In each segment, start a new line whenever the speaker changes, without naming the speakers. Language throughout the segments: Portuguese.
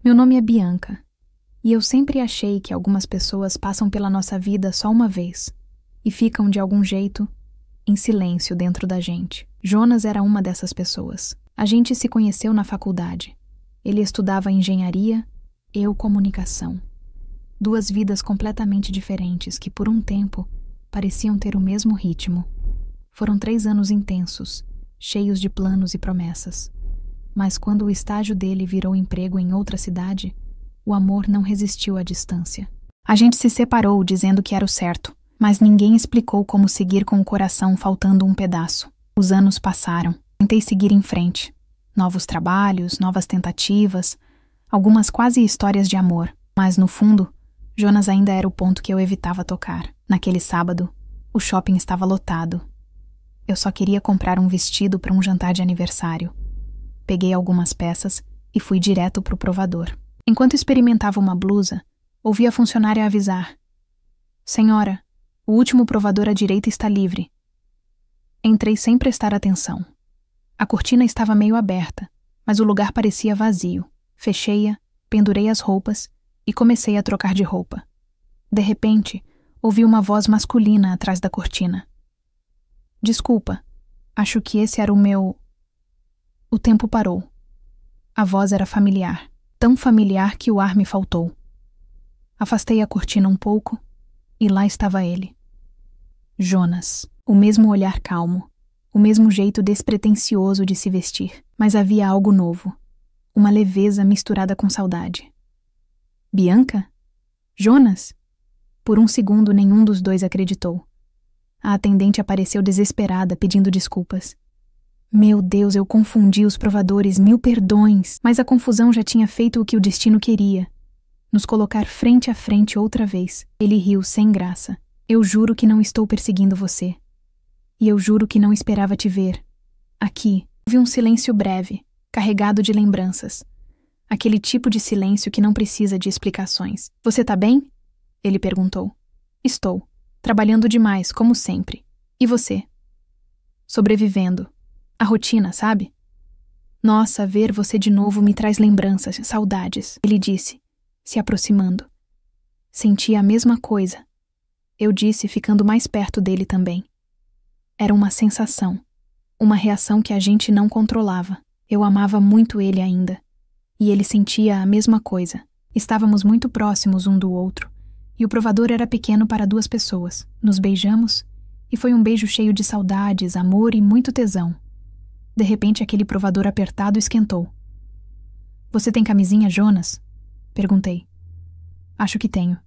Meu nome é Bianca, e eu sempre achei que algumas pessoas passam pela nossa vida só uma vez e ficam, de algum jeito, em silêncio dentro da gente. Jonas era uma dessas pessoas. A gente se conheceu na faculdade. Ele estudava engenharia, eu comunicação. Duas vidas completamente diferentes que, por um tempo, pareciam ter o mesmo ritmo. Foram 3 anos intensos, cheios de planos e promessas. Mas quando o estágio dele virou emprego em outra cidade, o amor não resistiu à distância. A gente se separou dizendo que era o certo, mas ninguém explicou como seguir com o coração faltando um pedaço. Os anos passaram. Tentei seguir em frente. Novos trabalhos, novas tentativas, algumas quase histórias de amor. Mas, no fundo, Jonas ainda era o ponto que eu evitava tocar. Naquele sábado, o shopping estava lotado. Eu só queria comprar um vestido para um jantar de aniversário. Peguei algumas peças e fui direto para o provador. Enquanto experimentava uma blusa, ouvi a funcionária avisar: "Senhora, o último provador à direita está livre." Entrei sem prestar atenção. A cortina estava meio aberta, mas o lugar parecia vazio. Fechei-a, pendurei as roupas e comecei a trocar de roupa. De repente, ouvi uma voz masculina atrás da cortina. "Desculpa, acho que esse era o meu..." O tempo parou. A voz era familiar, tão familiar que o ar me faltou. Afastei a cortina um pouco e lá estava ele. Jonas, o mesmo olhar calmo, o mesmo jeito despretensioso de se vestir, mas havia algo novo, uma leveza misturada com saudade. Bianca? Jonas? Por um segundo nenhum dos dois acreditou. A atendente apareceu desesperada, pedindo desculpas. Meu Deus, eu confundi os provadores, 1000 perdões, mas a confusão já tinha feito o que o destino queria. Nos colocar frente a frente outra vez. Ele riu sem graça. "Eu juro que não estou perseguindo você. E eu juro que não esperava te ver. Aqui." Houve um silêncio breve, carregado de lembranças. Aquele tipo de silêncio que não precisa de explicações. "Você tá bem?" Ele perguntou. "Estou. Trabalhando demais, como sempre. E você?" "Sobrevivendo. A rotina, sabe?" "Nossa, ver você de novo me traz lembranças, saudades," ele disse, se aproximando. "Senti a mesma coisa," eu disse, ficando mais perto dele também. Era uma sensação, uma reação que a gente não controlava. Eu amava muito ele ainda, e ele sentia a mesma coisa. Estávamos muito próximos um do outro, e o provador era pequeno para 2 pessoas. Nos beijamos, e foi um beijo cheio de saudades, amor e muito tesão. De repente, aquele provador apertado esquentou. "Você tem camisinha, Jonas?" Perguntei. "Acho que tenho."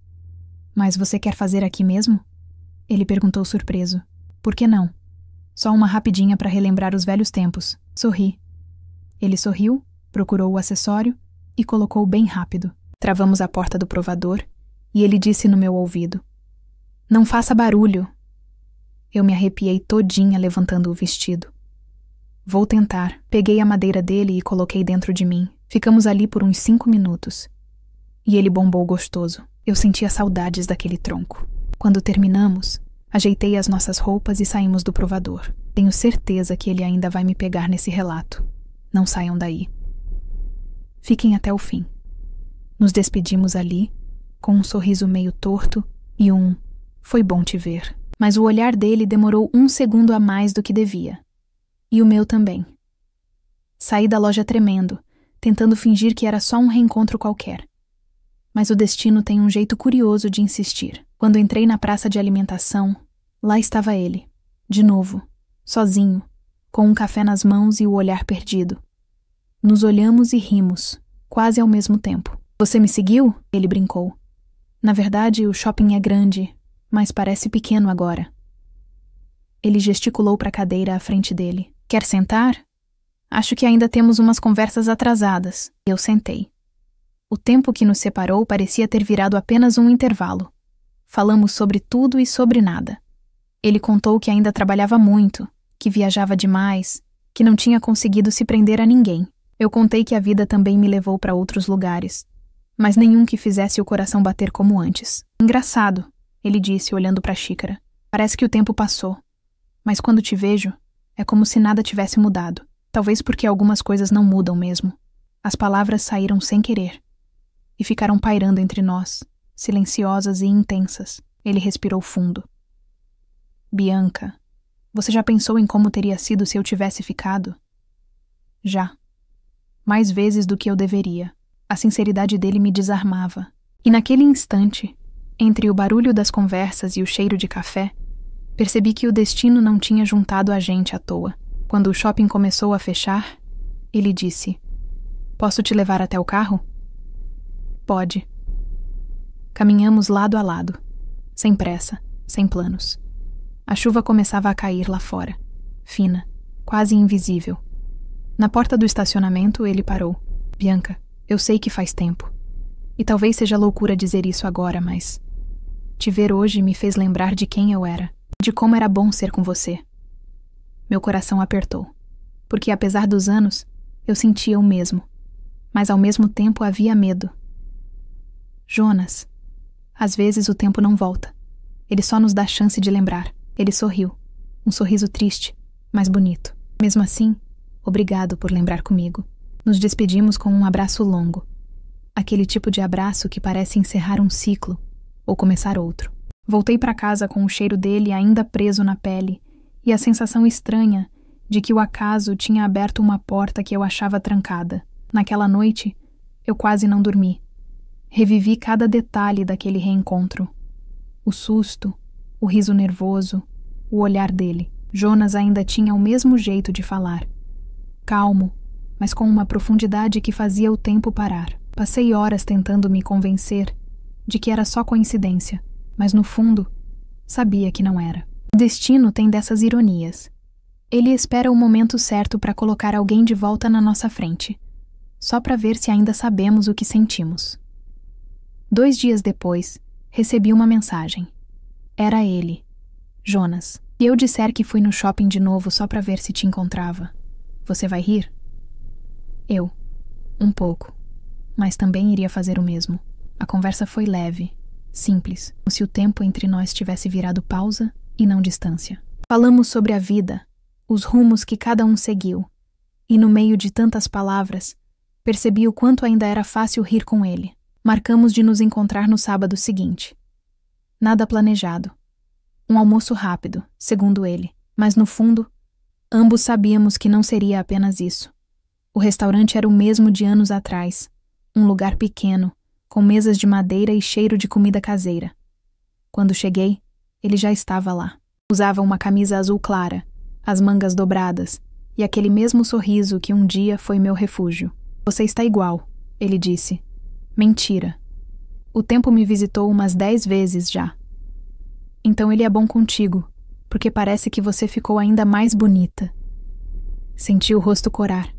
"Mas você quer fazer aqui mesmo?" Ele perguntou surpreso. "Por que não? Só uma rapidinha para relembrar os velhos tempos." Sorri. Ele sorriu, procurou o acessório e colocou bem rápido. Travamos a porta do provador e ele disse no meu ouvido: "Não faça barulho." Eu me arrepiei todinha levantando o vestido. "Vou tentar." Peguei a madeira dele e coloquei dentro de mim. Ficamos ali por uns 5 minutos. E ele bombou gostoso. Eu sentia saudades daquele tronco. Quando terminamos, ajeitei as nossas roupas e saímos do provador. Tenho certeza que ele ainda vai me pegar nesse relato. Não saiam daí. Fiquem até o fim. Nos despedimos ali, com um sorriso meio torto e "Foi bom te ver." Mas o olhar dele demorou 1 segundo a mais do que devia. E o meu também. Saí da loja tremendo, tentando fingir que era só um reencontro qualquer. Mas o destino tem um jeito curioso de insistir. Quando entrei na praça de alimentação, lá estava ele, de novo, sozinho, com um café nas mãos e o olhar perdido. Nos olhamos e rimos, quase ao mesmo tempo. "Você me seguiu?" ele brincou. "Na verdade, o shopping é grande, mas parece pequeno agora." Ele gesticulou para a cadeira à frente dele. "Quer sentar? Acho que ainda temos umas conversas atrasadas." Eu sentei. O tempo que nos separou parecia ter virado apenas um intervalo. Falamos sobre tudo e sobre nada. Ele contou que ainda trabalhava muito, que viajava demais, que não tinha conseguido se prender a ninguém. Eu contei que a vida também me levou para outros lugares, mas nenhum que fizesse o coração bater como antes. "Engraçado," ele disse, olhando para a xícara. "Parece que o tempo passou. Mas quando te vejo, é como se nada tivesse mudado. Talvez porque algumas coisas não mudam mesmo." As palavras saíram sem querer. e ficaram pairando entre nós, silenciosas e intensas. Ele respirou fundo. Bianca, você já pensou em como teria sido se eu tivesse ficado? Já. Mais vezes do que eu deveria. A sinceridade dele me desarmava. E naquele instante, entre o barulho das conversas e o cheiro de café, percebi que o destino não tinha juntado a gente à toa. Quando o shopping começou a fechar, ele disse: Posso te levar até o carro? Pode. Caminhamos lado a lado, sem pressa, sem planos. A chuva começava a cair lá fora, fina, quase invisível. Na porta do estacionamento, ele parou. Bianca, eu sei que faz tempo. E talvez seja loucura dizer isso agora, mas te ver hoje me fez lembrar de quem eu era, de como era bom ser com você. Meu coração apertou, porque apesar dos anos, eu sentia o mesmo, mas ao mesmo tempo havia medo. Jonas, às vezes o tempo não volta. Ele só nos dá chance de lembrar. Ele sorriu, um sorriso triste, mas bonito. Mesmo assim, obrigado por lembrar comigo. Nos despedimos com um abraço longo. Aquele tipo de abraço que parece encerrar um ciclo ou começar outro. Voltei para casa com o cheiro dele ainda preso na pele e a sensação estranha de que o acaso tinha aberto uma porta que eu achava trancada. Naquela noite, eu quase não dormi. Revivi cada detalhe daquele reencontro. O susto, o riso nervoso, o olhar dele. Jonas ainda tinha o mesmo jeito de falar. Calmo, mas com uma profundidade que fazia o tempo parar. Passei horas tentando me convencer de que era só coincidência, mas no fundo, sabia que não era. O destino tem dessas ironias. Ele espera o momento certo para colocar alguém de volta na nossa frente, só para ver se ainda sabemos o que sentimos. 2 dias depois, recebi uma mensagem. Era ele, Jonas. Se eu disser que fui no shopping de novo só para ver se te encontrava, você vai rir? Eu. Um pouco. Mas também iria fazer o mesmo. A conversa foi leve, simples, como se o tempo entre nós tivesse virado pausa e não distância. Falamos sobre a vida, os rumos que cada um seguiu, e no meio de tantas palavras, percebi o quanto ainda era fácil rir com ele. Marcamos de nos encontrar no sábado seguinte. Nada planejado. Um almoço rápido, segundo ele, mas no fundo, ambos sabíamos que não seria apenas isso. O restaurante era o mesmo de anos atrás, um lugar pequeno, com mesas de madeira e cheiro de comida caseira. Quando cheguei, ele já estava lá. Usava uma camisa azul clara, as mangas dobradas, e aquele mesmo sorriso que um dia foi meu refúgio. Você está igual, ele disse. Mentira. O tempo me visitou umas 10 vezes já. Então ele é bom contigo, porque parece que você ficou ainda mais bonita. Senti o rosto corar.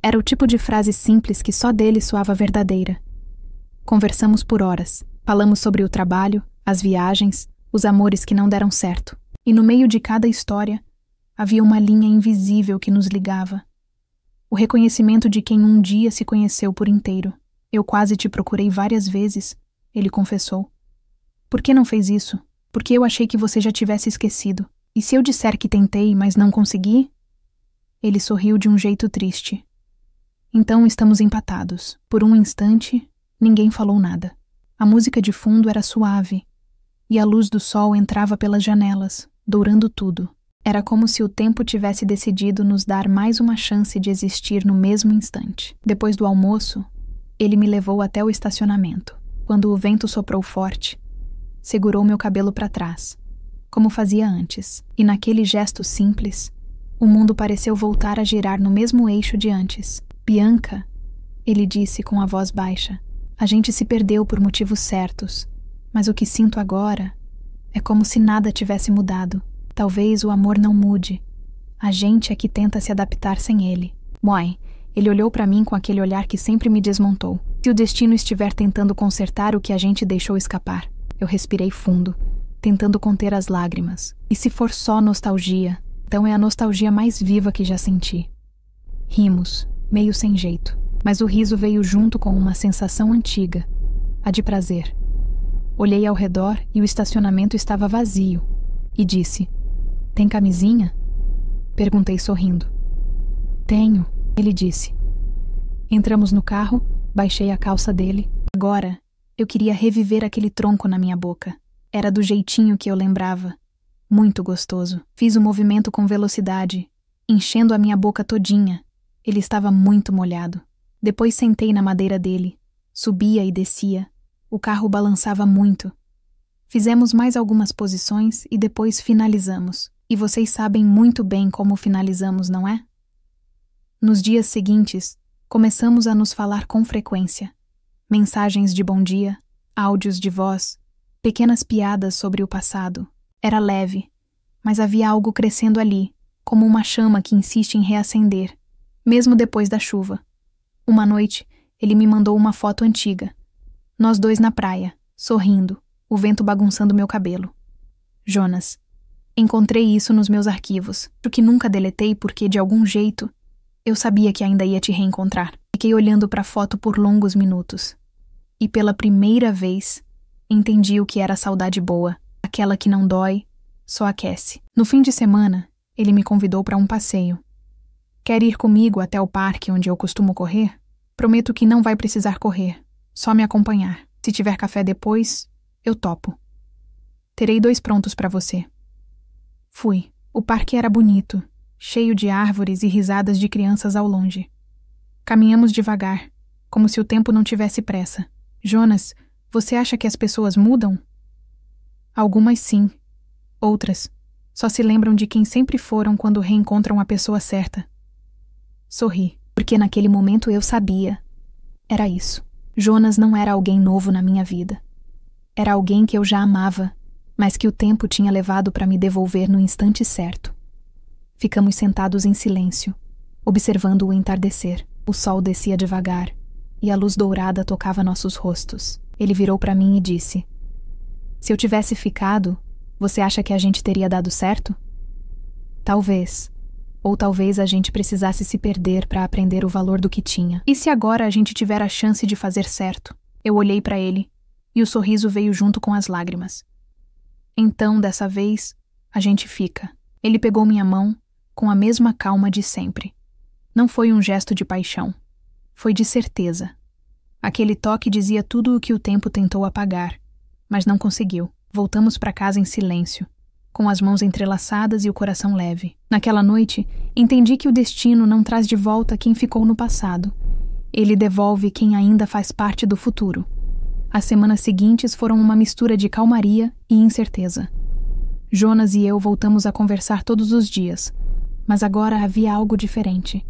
Era o tipo de frase simples que só dele soava verdadeira. Conversamos por horas. Falamos sobre o trabalho, as viagens, os amores que não deram certo. E no meio de cada história, havia uma linha invisível que nos ligava. O reconhecimento de quem um dia se conheceu por inteiro. Eu quase te procurei várias vezes, ele confessou. Por que não fez isso? Porque eu achei que você já tivesse esquecido. E se eu disser que tentei, mas não consegui? Ele sorriu de um jeito triste. Então estamos empatados. Por um instante, ninguém falou nada. A música de fundo era suave, e a luz do sol entrava pelas janelas, dourando tudo. Era como se o tempo tivesse decidido nos dar mais uma chance de existir no mesmo instante. Depois do almoço, ele me levou até o estacionamento. Quando o vento soprou forte, segurou meu cabelo para trás, como fazia antes. E naquele gesto simples, o mundo pareceu voltar a girar no mesmo eixo de antes. Bianca, ele disse com a voz baixa, a gente se perdeu por motivos certos, mas o que sinto agora é como se nada tivesse mudado. Talvez o amor não mude. A gente é que tenta se adaptar sem ele. Mãe, ele olhou para mim com aquele olhar que sempre me desmontou. Se o destino estiver tentando consertar o que a gente deixou escapar. Eu respirei fundo, tentando conter as lágrimas. E se for só nostalgia, então é a nostalgia mais viva que já senti. Rimos, meio sem jeito, mas o riso veio junto com uma sensação antiga, a de prazer. Olhei ao redor e o estacionamento estava vazio, e disse, tem camisinha? Perguntei sorrindo. Tenho, ele disse. Entramos no carro, baixei a calça dele. Agora, eu queria reviver aquele tronco na minha boca. Era do jeitinho que eu lembrava. Muito gostoso. Fiz o movimento com velocidade, enchendo a minha boca todinha. Ele estava muito molhado. Depois sentei na madeira dele. Subia e descia. O carro balançava muito. Fizemos mais algumas posições e depois finalizamos. E vocês sabem muito bem como finalizamos, não é? Nos dias seguintes, começamos a nos falar com frequência. Mensagens de bom dia, áudios de voz, pequenas piadas sobre o passado. Era leve, mas havia algo crescendo ali, como uma chama que insiste em reacender, mesmo depois da chuva. Uma noite, ele me mandou uma foto antiga. Nós dois na praia, sorrindo, o vento bagunçando meu cabelo. Jonas, encontrei isso nos meus arquivos, o que nunca deletei porque, de algum jeito, eu sabia que ainda ia te reencontrar. Fiquei olhando para a foto por longos minutos. E pela primeira vez, entendi o que era saudade boa, aquela que não dói, só aquece. No fim de semana, ele me convidou para um passeio. Quer ir comigo até o parque onde eu costumo correr? Prometo que não vai precisar correr, só me acompanhar. Se tiver café depois, eu topo. Terei 2 prontos para você. Fui. O parque era bonito, cheio de árvores e risadas de crianças ao longe. Caminhamos devagar, como se o tempo não tivesse pressa. Jonas, você acha que as pessoas mudam? Algumas sim. Outras só se lembram de quem sempre foram quando reencontram a pessoa certa. Sorri, porque naquele momento eu sabia. Era isso. Jonas não era alguém novo na minha vida. Era alguém que eu já amava, mas que o tempo tinha levado para me devolver no instante certo. Ficamos sentados em silêncio, observando o entardecer. O sol descia devagar, e a luz dourada tocava nossos rostos. Ele virou para mim e disse: se eu tivesse ficado, você acha que a gente teria dado certo? Talvez. Ou talvez a gente precisasse se perder para aprender o valor do que tinha. E se agora a gente tiver a chance de fazer certo? Eu olhei para ele, e o sorriso veio junto com as lágrimas. Então, dessa vez, a gente fica. Ele pegou minha mão, com a mesma calma de sempre. Não foi um gesto de paixão. Foi de certeza. Aquele toque dizia tudo o que o tempo tentou apagar, mas não conseguiu. Voltamos para casa em silêncio, com as mãos entrelaçadas e o coração leve. Naquela noite, entendi que o destino não traz de volta quem ficou no passado. Ele devolve quem ainda faz parte do futuro. As semanas seguintes foram uma mistura de calmaria e incerteza. Jonas e eu voltamos a conversar todos os dias, mas agora havia algo diferente.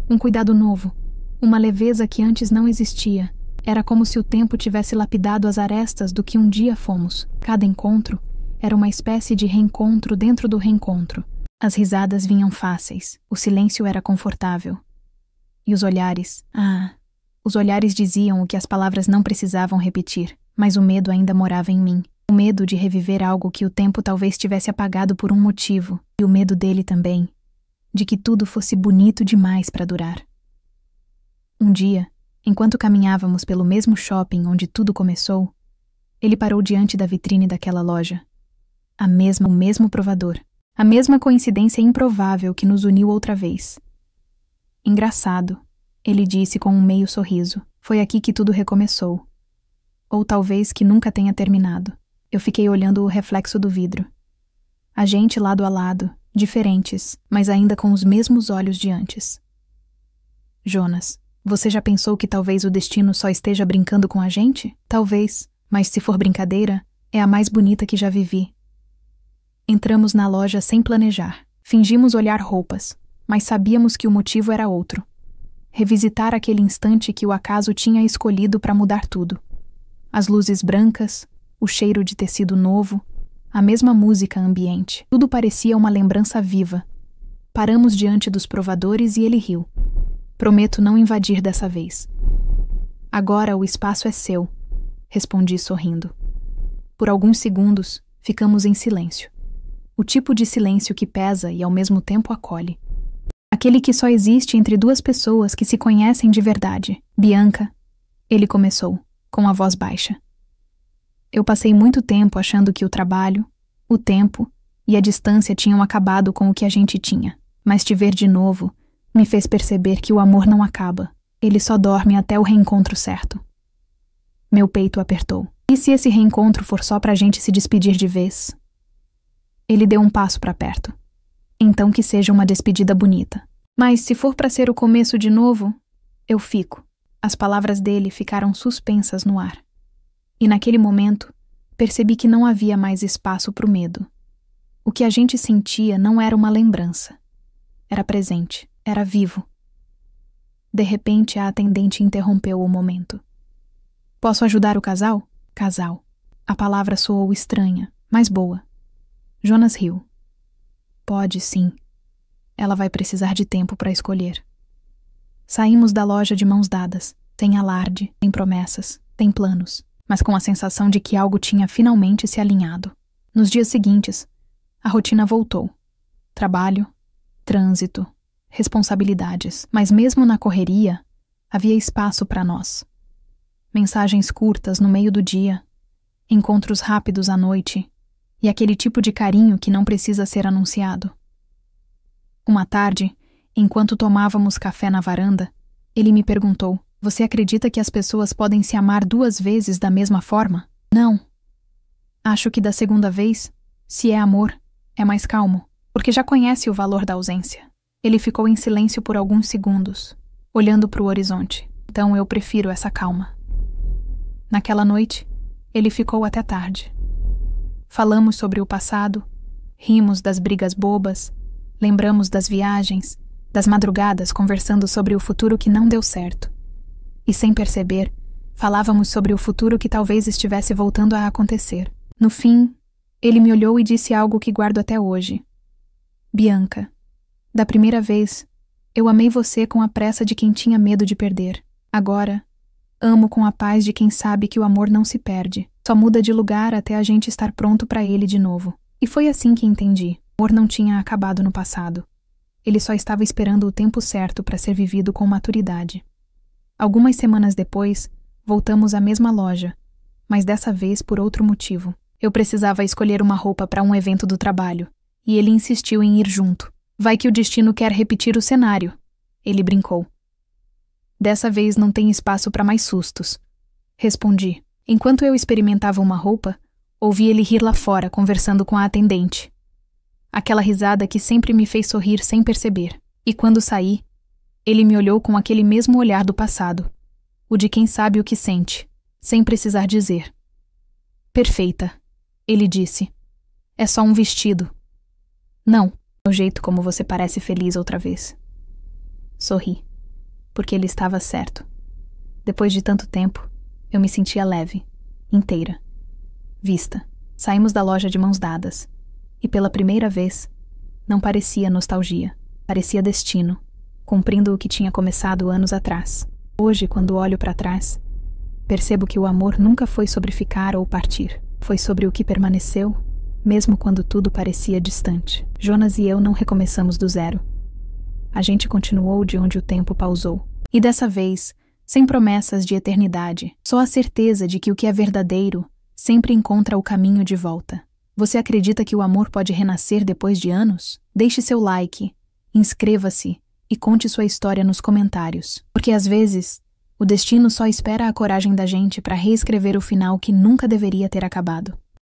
Um cuidado novo, uma leveza que antes não existia. Era como se o tempo tivesse lapidado as arestas do que um dia fomos. Cada encontro era uma espécie de reencontro dentro do reencontro. As risadas vinham fáceis, o silêncio era confortável. E os olhares, os olhares diziam o que as palavras não precisavam repetir, mas o medo ainda morava em mim. O medo de reviver algo que o tempo talvez tivesse apagado por um motivo, e o medo dele também, de que tudo fosse bonito demais para durar. Um dia, enquanto caminhávamos pelo mesmo shopping onde tudo começou, ele parou diante da vitrine daquela loja. O mesmo provador. A mesma coincidência improvável que nos uniu outra vez. Engraçado, ele disse com um meio sorriso. Foi aqui que tudo recomeçou. Ou talvez que nunca tenha terminado. Eu fiquei olhando o reflexo do vidro. A gente lado a lado, diferentes, mas ainda com os mesmos olhos de antes. Jonas, você já pensou que talvez o destino só esteja brincando com a gente? Talvez, mas se for brincadeira, é a mais bonita que já vivi. Entramos na loja sem planejar. Fingimos olhar roupas, mas sabíamos que o motivo era outro. Revisitar aquele instante que o acaso tinha escolhido para mudar tudo. As luzes brancas, o cheiro de tecido novo, a mesma música ambiente. Tudo parecia uma lembrança viva. Paramos diante dos provadores e ele riu. Prometo não invadir dessa vez. Agora o espaço é seu, respondi sorrindo. Por alguns segundos, ficamos em silêncio. O tipo de silêncio que pesa e ao mesmo tempo acolhe. Aquele que só existe entre 2 pessoas que se conhecem de verdade. Bianca, ele começou, com a voz baixa. Eu passei muito tempo achando que o trabalho, o tempo e a distância tinham acabado com o que a gente tinha. Mas te ver de novo me fez perceber que o amor não acaba. Ele só dorme até o reencontro certo. Meu peito apertou. E se esse reencontro for só pra gente se despedir de vez? Ele deu um passo pra perto. Então que seja uma despedida bonita. Mas se for pra ser o começo de novo, eu fico. As palavras dele ficaram suspensas no ar. E naquele momento, percebi que não havia mais espaço pro medo. O que a gente sentia não era uma lembrança. Era presente, era vivo. De repente, a atendente interrompeu o momento. Posso ajudar o casal? Casal. A palavra soou estranha, mas boa. Jonas riu. Pode, sim. Ela vai precisar de tempo para escolher. Saímos da loja de mãos dadas, sem alarde, sem promessas, sem planos, mas com a sensação de que algo tinha finalmente se alinhado. Nos dias seguintes, a rotina voltou. Trabalho, trânsito, responsabilidades, mas mesmo na correria, havia espaço para nós. Mensagens curtas no meio do dia, encontros rápidos à noite e aquele tipo de carinho que não precisa ser anunciado. Uma tarde, enquanto tomávamos café na varanda, ele me perguntou: "Você acredita que as pessoas podem se amar 2 vezes da mesma forma?" Não. Acho que da segunda vez, se é amor, é mais calmo, porque já conhece o valor da ausência. Ele ficou em silêncio por alguns segundos, olhando para o horizonte. Então eu prefiro essa calma. Naquela noite, ele ficou até tarde. Falamos sobre o passado, rimos das brigas bobas, lembramos das viagens, das madrugadas conversando sobre o futuro que não deu certo. E sem perceber, falávamos sobre o futuro que talvez estivesse voltando a acontecer. No fim, ele me olhou e disse algo que guardo até hoje. "Bianca, da primeira vez, eu amei você com a pressa de quem tinha medo de perder. Agora, amo com a paz de quem sabe que o amor não se perde, só muda de lugar até a gente estar pronto para ele de novo." E foi assim que entendi. O amor não tinha acabado no passado. Ele só estava esperando o tempo certo para ser vivido com maturidade. Algumas semanas depois, voltamos à mesma loja, mas dessa vez por outro motivo. Eu precisava escolher uma roupa para um evento do trabalho, e ele insistiu em ir junto. "Vai que o destino quer repetir o cenário", ele brincou. "Dessa vez não tem espaço para mais sustos", respondi. Enquanto eu experimentava uma roupa, ouvi ele rir lá fora, conversando com a atendente. Aquela risada que sempre me fez sorrir sem perceber. E quando saí, ele me olhou com aquele mesmo olhar do passado, o de quem sabe o que sente, sem precisar dizer. "Perfeita", ele disse. "É só um vestido." "Não, é o jeito como você parece feliz outra vez." Sorri, porque ele estava certo. Depois de tanto tempo, eu me sentia leve, inteira, vista. Saímos da loja de mãos dadas. E pela primeira vez, não parecia nostalgia, parecia destino, cumprindo o que tinha começado anos atrás. Hoje, quando olho para trás, percebo que o amor nunca foi sobre ficar ou partir. Foi sobre o que permaneceu, mesmo quando tudo parecia distante. Jonas e eu não recomeçamos do zero. A gente continuou de onde o tempo pausou. E dessa vez, sem promessas de eternidade, só a certeza de que o que é verdadeiro sempre encontra o caminho de volta. Você acredita que o amor pode renascer depois de anos? Deixe seu like, inscreva-se e conte sua história nos comentários. Porque às vezes, o destino só espera a coragem da gente para reescrever o final que nunca deveria ter acabado.